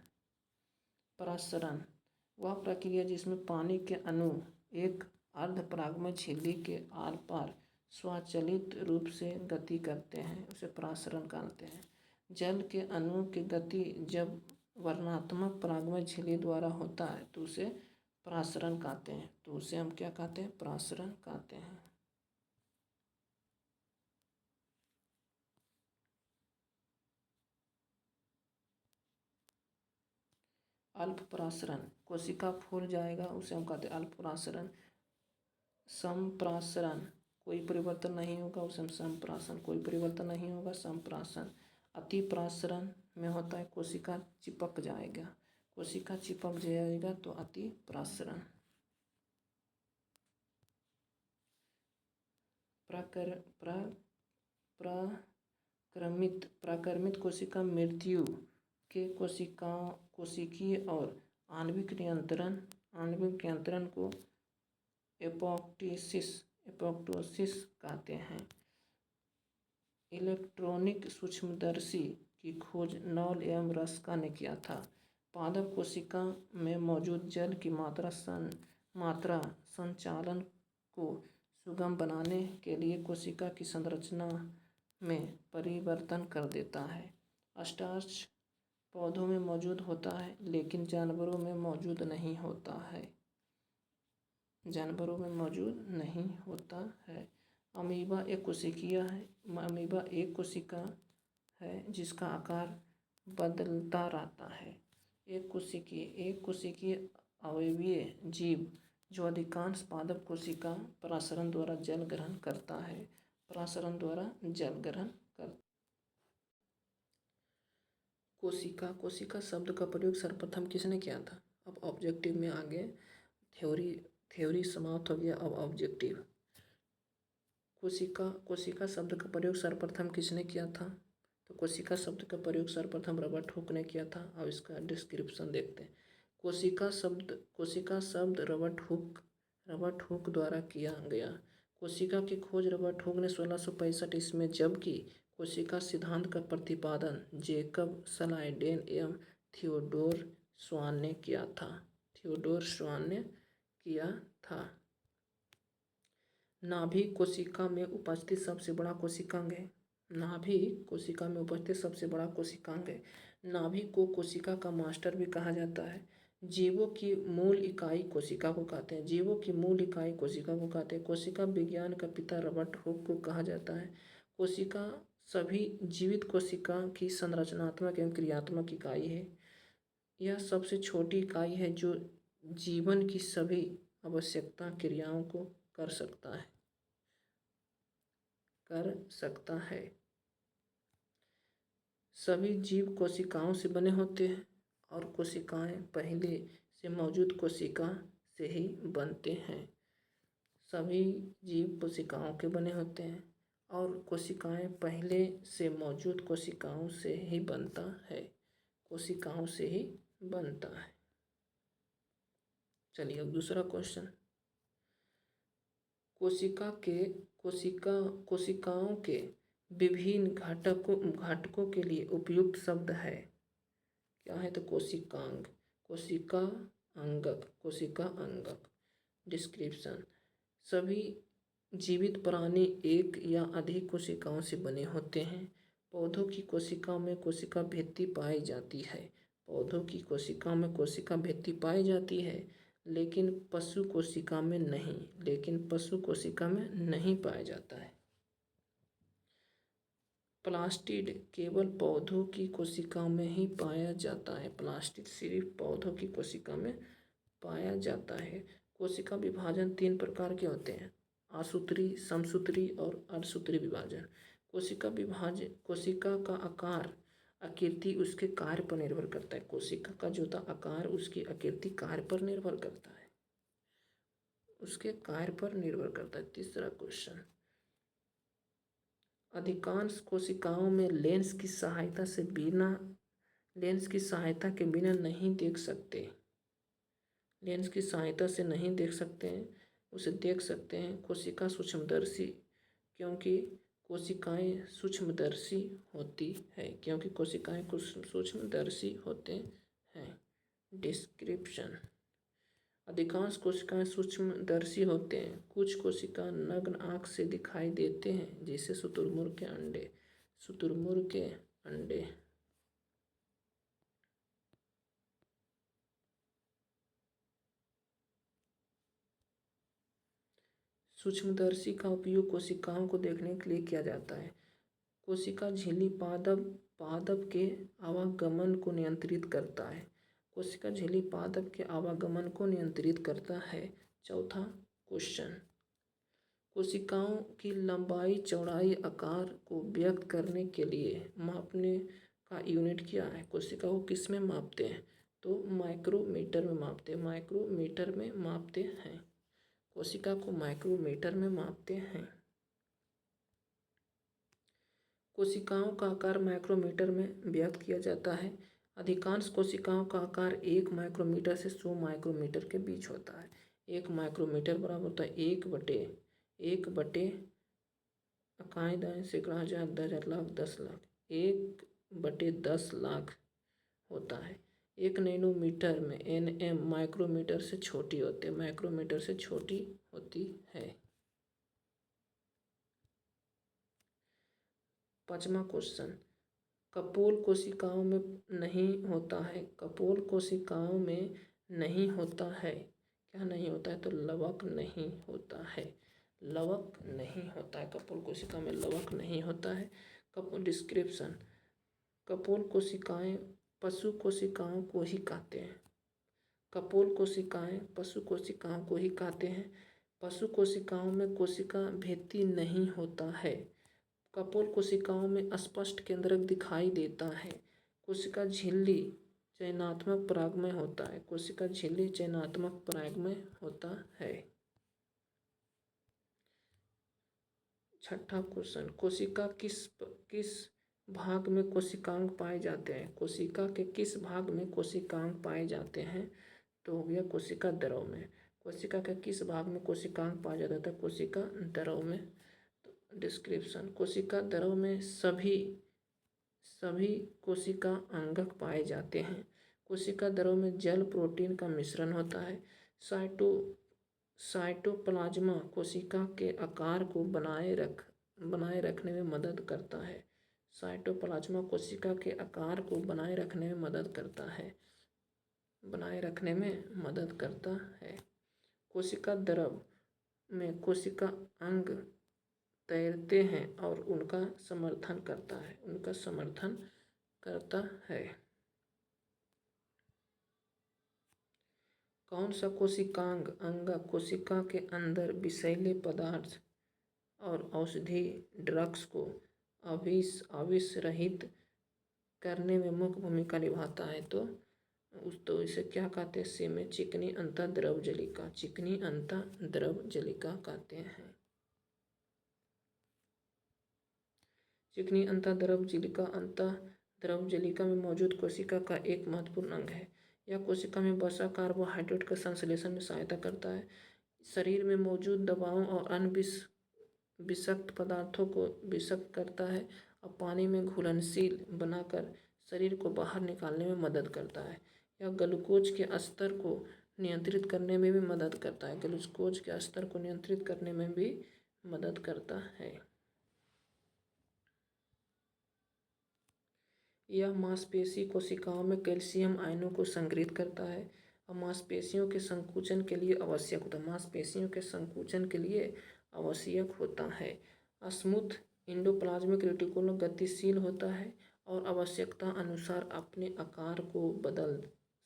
परासरण वह प्रक्रिया जिसमें पानी के अणु एक अर्धपरागमय झिल्ली के आर पार स्वचालित रूप से गति करते हैं, उसे परासरण कहते हैं। जल के अणुओं की गति जब वर्णात्मक परागमय झिल्ली द्वारा होता है तो उसे परासरण कहते हैं। तो उसे हम क्या कहते हैं? परासरण कहते हैं। अल्प परासरण, कोशिका फूल जाएगा उसे हम कहते हैं अल्प परासरण। संप्रासरण, कोई परिवर्तन नहीं होगा उसे हम संप्रासन, कोई परिवर्तन नहीं होगा संप्रासन। अति परासरण में होता है कोशिका चिपक जाएगा तो अति परासरण। प्राक्रमित कोशिका मृत्यु के कोशिकीय और आणविक नियंत्रण को एपोप्टोसिस कहते हैं। इलेक्ट्रॉनिक सूक्ष्मदर्शी की खोज नॉल एवं रस्का ने किया था। पादप कोशिका में मौजूद जल की मात्रा संचालन को सुगम बनाने के लिए कोशिका की संरचना में परिवर्तन कर देता है। स्टार्च पौधों में मौजूद होता है लेकिन जानवरों में मौजूद नहीं होता है। अमीबा एक कोशिका है जिसका आकार बदलता रहता है। एक कोशिकीय अवयवीय जीव जो अधिकांश पादप कोशिका परासरण द्वारा जल ग्रहण करता है। कोशिका शब्द का प्रयोग सर्वप्रथम किसने किया था? अब ऑब्जेक्टिव में आगे थ्योरी समाप्त हो गया। अब ऑब्जेक्टिव, कोशिका शब्द का प्रयोग सर्वप्रथम किसने किया था? तो कोशिका शब्द का प्रयोग सर्वप्रथम रॉबर्ट हुक ने किया था। अब इसका डिस्क्रिप्शन देखते हैं। कोशिका शब्द रॉबर्ट हुक द्वारा किया गया। कोशिका की खोज रॉबर्ट हुक ने 1665 ईस्वी में, जबकि कोशिका सिद्धांत का प्रतिपादन जेकब स्लाइडेन एवं थियोडोर स्वान ने किया था। नाभिक कोशिका में उपस्थित सबसे बड़ा कोशिकांग है। नाभिक को कोशिका का मास्टर भी कहा जाता है। जीवों की मूल इकाई कोशिका को कहते हैं। कोशिका विज्ञान का पिता रॉबर्ट हुक को कहा जाता है। कोशिका सभी जीवित कोशिका की संरचनात्मक एवं क्रियात्मक इकाई है। यह सबसे छोटी इकाई है जो जीवन की सभी आवश्यकता क्रियाओं को कर सकता है। सभी जीव कोशिकाओं से बने होते हैं और कोशिकाएं पहले से मौजूद कोशिका से ही बनते हैं। सभी जीव कोशिकाओं के बने होते हैं और कोशिकाएं पहले से मौजूद कोशिकाओं से ही बनता है। कोशिकाओं से ही बनता है। चलिए अब दूसरा क्वेश्चन। कोशिकाओं के विभिन्न घटकों के लिए उपयुक्त शब्द है। क्या है? तो कोशिकांग, कोशिका अंगक। डिस्क्रिप्शन। सभी जीवित प्राणी एक या अधिक कोशिकाओं से बने होते हैं। पौधों की कोशिका में कोशिका भित्ति पाई जाती है। पौधों की कोशिका में कोशिका भित्ति पाई जाती है, लेकिन पशु कोशिका में नहीं पाया जाता है। प्लास्टिड केवल पौधों की कोशिका में ही पाया जाता है। प्लास्टिड सिर्फ पौधों की कोशिका में पाया जाता है। कोशिका विभाजन 3 प्रकार के होते हैं: आसूत्री, समसूत्री और अर्धसूत्री विभाजन। कोशिका का आकार, आकृति उसके कार्य पर निर्भर करता है। कोशिका का जो आकार उसकी आकृति कार्य पर निर्भर करता है, उसके कार्य पर निर्भर करता है। तीसरा क्वेश्चन। अधिकांश कोशिकाओं में लेंस की सहायता के बिना नहीं देख सकते। लेंस की सहायता से नहीं देख सकते हैं, उसे देख सकते हैं कोशिका सूक्ष्मदर्शी, क्योंकि कोशिकाएं सूक्ष्मदर्शी होते हैं। डिस्क्रिप्शन। अधिकांश कोशिकाएं सूक्ष्मदर्शी होते हैं। कुछ कोशिका नग्न आँख से दिखाई देते हैं, जैसे शुतुरमुर्ग के अंडे। सूक्ष्मदर्शी का उपयोग कोशिकाओं को देखने के लिए किया जाता है। कोशिका झिल्ली पादप के आवागमन को नियंत्रित करता है। कोशिका झिल्ली पादप के आवागमन को नियंत्रित करता है। चौथा क्वेश्चन। कोशिकाओं की लंबाई, चौड़ाई, आकार को व्यक्त करने के लिए मापने का यूनिट क्या है? कोशिका को किस में मापते हैं? तो माइक्रोमीटर में मापते हैं। कोशिका को माइक्रोमीटर में मापते हैं। कोशिकाओं का आकार माइक्रोमीटर में व्यक्त किया जाता है। अधिकांश कोशिकाओं का आकार 1 माइक्रोमीटर से 100 माइक्रोमीटर के बीच होता है। 1 माइक्रोमीटर बराबर होता है 1 बटे इकाई दाएं सैकड़ा हजार 10,000 लाख 10 लाख 1/10 लाख होता है। 1 नैनोमीटर में nm माइक्रोमीटर से छोटी होती है। 5वां क्वेश्चन। कपोल कोशिकाओं में नहीं होता है। कपोल कोशिकाओं में नहीं होता है। क्या नहीं होता है? तो लवक नहीं होता है। कपोल कोशिका में लवक नहीं होता है। डिस्क्रिप्शन। कपोल कोशिकाएं पशु कोशिकाओं को ही कहते हैं। कपोल कोशिकाएं पशु कोशिकाओं को ही कहते हैं। पशु कोशिकाओं में कोशिका भित्ति नहीं होता है। कपोल कोशिकाओं में स्पष्ट केंद्रक दिखाई देता है। कोशिका झिल्ली चयनात्मक परागमय होता है। 6वां क्वेश्चन। कोशिका किस भाग में कोशिकांग पाए जाते हैं? कोशिका के किस भाग में कोशिकांग पाए जाते हैं? तो हो गया कोशिका द्रव में। कोशिका के किस भाग में कोशिकांग पाया जाता है? कोशिका द्रव में। डिस्क्रिप्शन। कोशिका द्रव में सभी कोशिका अंगक पाए जाते हैं। कोशिका द्रव में जल प्रोटीन का मिश्रण होता है। साइटोप्लाज्मा कोशिका के आकार को बनाए रखने में मदद करता है। साइटोप्लाज्मा कोशिका के आकार को बनाए रखने में मदद करता है। कोशिका द्रव में कोशिका अंग तैरते हैं और उनका समर्थन करता है। कौन सा कोशिकांग अंग कोशिका के अंदर विषैले पदार्थ और औषधि ड्रग्स को आविष रहित करने में मुख्य भूमिका निभाता है? तो इसे क्या कहते हैं? सी में चिकनी अंतःद्रव जलिका, चिकनी अंतःद्रव जलिका कहते हैं। चिकनी अंतःद्रव जलिका में मौजूद कोशिका का एक महत्वपूर्ण अंग है। यह कोशिका में वसा कार्बोहाइड्रेट का संश्लेषण में सहायता करता है, शरीर में मौजूद दवाओं और अन्य विषाक्त पदार्थों को विषाक्त करता है और पानी में घुलनशील बनाकर शरीर को बाहर निकालने में मदद करता है। यह ग्लूकोज के स्तर को नियंत्रित करने में भी मदद करता है, ग्लूकोज के स्तर को नियंत्रित करने में भी मदद करता है। यह मांसपेशी कोशिकाओं में कैल्शियम आयनों को संग्रहित करता है और मांसपेशियों के संकुचन के लिए आवश्यक होता है, मांसपेशियों के संकुचन के लिए आवश्यक होता है। स्मूथ एंडोप्लाज्मिक रेटिकुलम गतिशील होता है और आवश्यकता अनुसार अपने आकार को बदल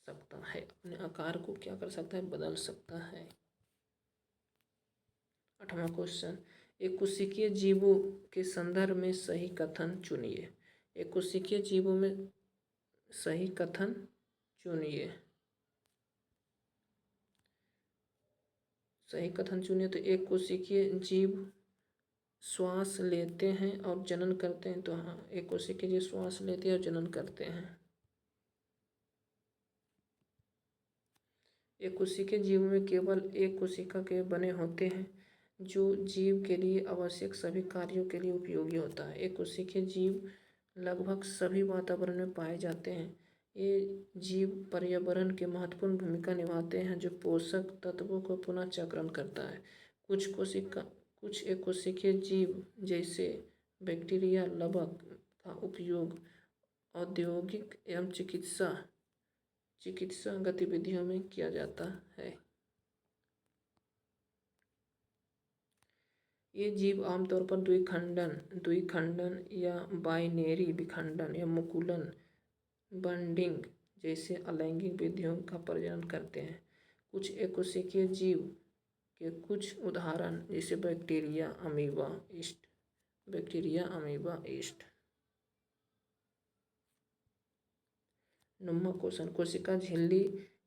सकता है, अपने आकार को क्या कर सकता है? बदल सकता है। 8वां क्वेश्चन, एक कोशिकीय जीवों के संदर्भ में सही कथन चुनिए। एक कोशिकीय जीवों में सही कथन चुनिए। सही कथन चुनिए तो एक कोशिकीय जीव श्वास लेते हैं और जनन करते हैं। तो हाँ, एक कोशिकीय जीव श्वास लेते हैं और जनन करते हैं। एक कोशिकीय जीवों में केवल एक कोशिका के बने होते हैं जो जीव के लिए आवश्यक सभी कार्यों के लिए उपयोगी होता है। एक कोशिकीय जीव लगभग सभी वातावरण में पाए जाते हैं। ये जीव पर्यावरण के महत्वपूर्ण भूमिका निभाते हैं जो पोषक तत्वों को पुनः चक्रण करता है। कुछ एक कोशिकीय जीव जैसे बैक्टीरिया लवक का उपयोग औद्योगिक एवं चिकित्सा गतिविधियों में किया जाता है। ये जीव आमतौर पर द्विखंडन या बाइनरी विखंडन या मुकुलन बॉन्डिंग जैसे अलैंगिक विधियों का प्रजनन करते हैं। कुछ एकोशिकीय जीव के कुछ उदाहरण जैसे बैक्टीरिया, अमीबा, ईस्ट। 9वां क्वेश्चन, कोशिका झिल्ली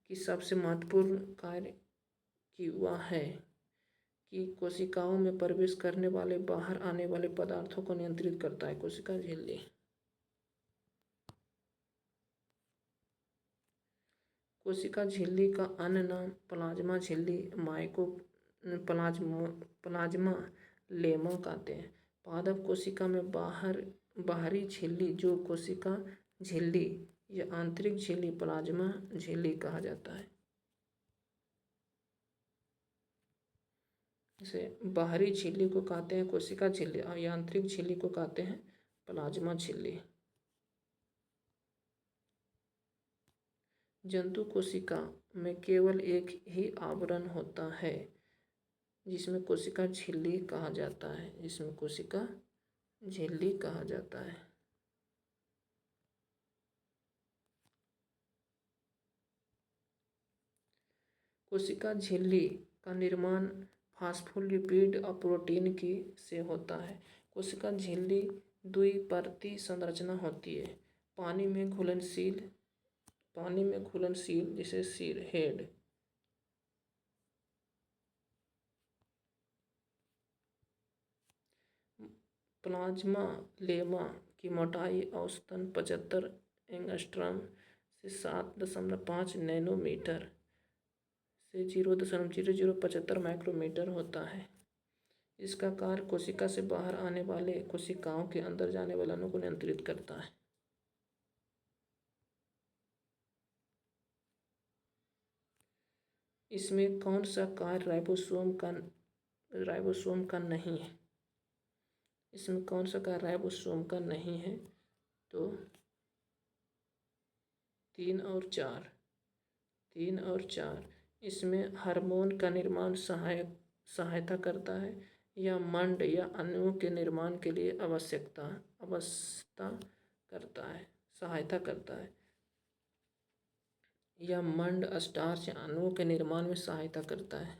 की सबसे महत्वपूर्ण कार्य की वह है कि कोशिकाओं में प्रवेश करने वाले बाहर आने वाले पदार्थों को नियंत्रित करता है। कोशिका झिल्ली कोशिका झिल्ली का अन्य नाम प्लाज्मा झिल्ली, प्लाज्मा लेमा कहते हैं। पादप कोशिका में बाहरी झिल्ली जो कोशिका झिल्ली या आंतरिक झिल्ली प्लाज्मा झिल्ली कहा जाता है। इसे बाहरी झिल्ली को कहते हैं कोशिका झिल्ली और आंतरिक झिल्ली को कहते हैं प्लाज्मा झिल्ली। जंतु कोशिका में केवल एक ही आवरण होता है जिसमें कोशिका झिल्ली कहा जाता है, कोशिका झिल्ली का निर्माण फास्फोलिपिड और प्रोटीन से होता है। कोशिका झिल्ली द्विपरतीय संरचना होती है। पानी में घुलनशील जैसे सिर हेड, प्लाज्मा लेमा की मोटाई औसतन 75 एंगस्ट्रॉम से 7.5 नैनोमीटर से 0.0075 माइक्रोमीटर होता है। इसका कार्य कोशिका से बाहर आने वाले कोशिकाओं के अंदर जाने वाले अणुओं को नियंत्रित करता है। इसमें कौन सा कार्य राइबोसोम का नहीं है? इसमें कौन सा कार्य राइबोसोम का नहीं है? तो 3 और 4। इसमें हार्मोन का निर्माण सहायता करता है या मंड या अणुओं के निर्माण के लिए सहायता करता है। यह मंड स्टार्च अणुओं के निर्माण में सहायता करता है।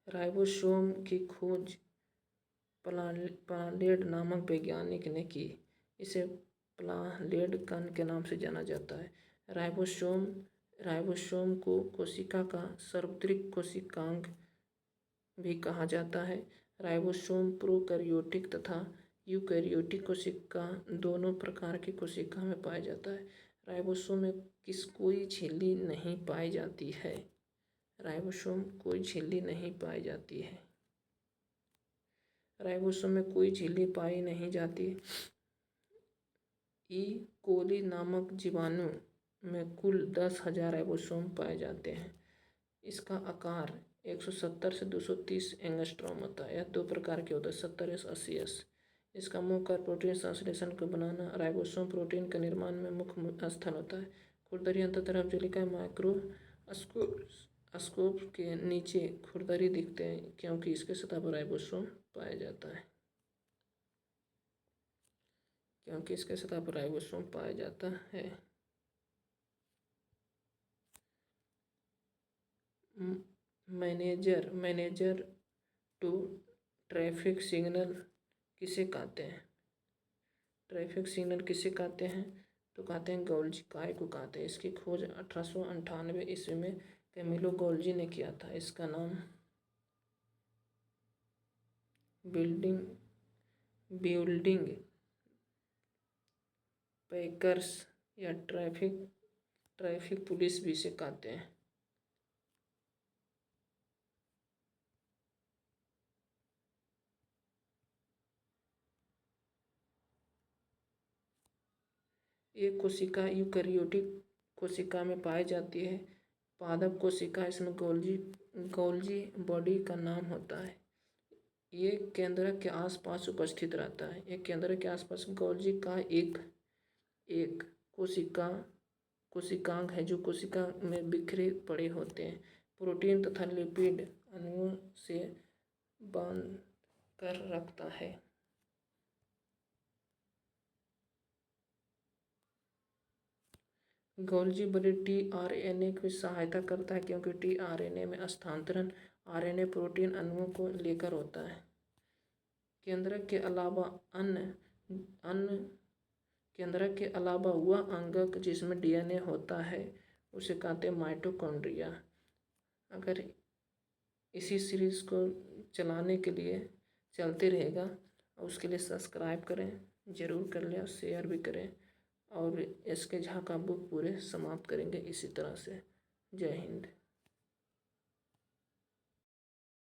राइबोसोम की खोज प्लालेड नामक वैज्ञानिक ने की। इसे प्लालेड कण के नाम से जाना जाता है। राइबोसोम को कोशिका का सार्वत्रिक कोशिकांग भी कहा जाता है। राइबोसोम प्रोकैरियोटिक तथा यूकैरियोटिक कोशिका दोनों प्रकार की कोशिका में पाया जाता है। राइबोसोम में कोई झिल्ली नहीं पाई जाती है। राइबोसोम कोई झिल्ली नहीं पाई जाती है। राइबोसोम में कोई झिल्ली पाई नहीं जाती। ई कोली नामक जीवाणु में कुल 10,000 राइबोसोम पाए जाते हैं। इसका आकार 170 से 230 एंगस्ट्रॉम होता है। यह दो प्रकार के होते हैं, 70S 80S। इसका मुख्य कार्य प्रोटीन संश्लेषण को बनाना। राइबोसोम प्रोटीन के निर्माण में मुख्य स्थल होता है। खुरदरी अंततः जेलिका माइक्रोस्कोप के नीचे खुरदरी दिखते हैं क्योंकि इसके सतह पर राइबोसोम पाया जाता है। मैनेजर टू ट्रैफिक सिग्नल किसे कहते हैं? ट्रैफिक सिग्नल किसे कहते हैं? तो कहते हैं गोल्जी काय को कहते हैं। इसकी खोज 1898 ईस्वी में कैमिलो गोल्जी ने किया था। इसका नाम बिल्डिंग पैकर्स या ट्रैफिक पुलिस भी इसे कहते हैं। एक कोशिका यूकैरियोटिक कोशिका में पाई जाती है। पादप कोशिका, इसमें गोल्जी बॉडी का नाम होता है। ये केंद्रक के आसपास उपस्थित रहता है। एक केंद्रक के आसपास गोल्जी का एक कोशिकांग है जो कोशिका में बिखरे पड़े होते हैं। प्रोटीन तथा लिपिड अणुओं से बांध कर रखता है। गोल्जी बॉडी टीआरएनए की सहायता करता है क्योंकि टीआरएनए में स्थानांतरण आरएनए प्रोटीन अणुओं को लेकर होता है। केंद्रक के अलावा वह अंगक जिसमें डीएनए होता है उसे कहते हैं माइटोकॉन्ड्रिया। अगर इसी सीरीज़ को चलाने के लिए चलते रहेगा, उसके लिए सब्सक्राइब करें, ज़रूर कर लें और शेयर भी करें। और एस के झा का बुक पूरे समाप्त करेंगे इसी तरह से। जय हिंद।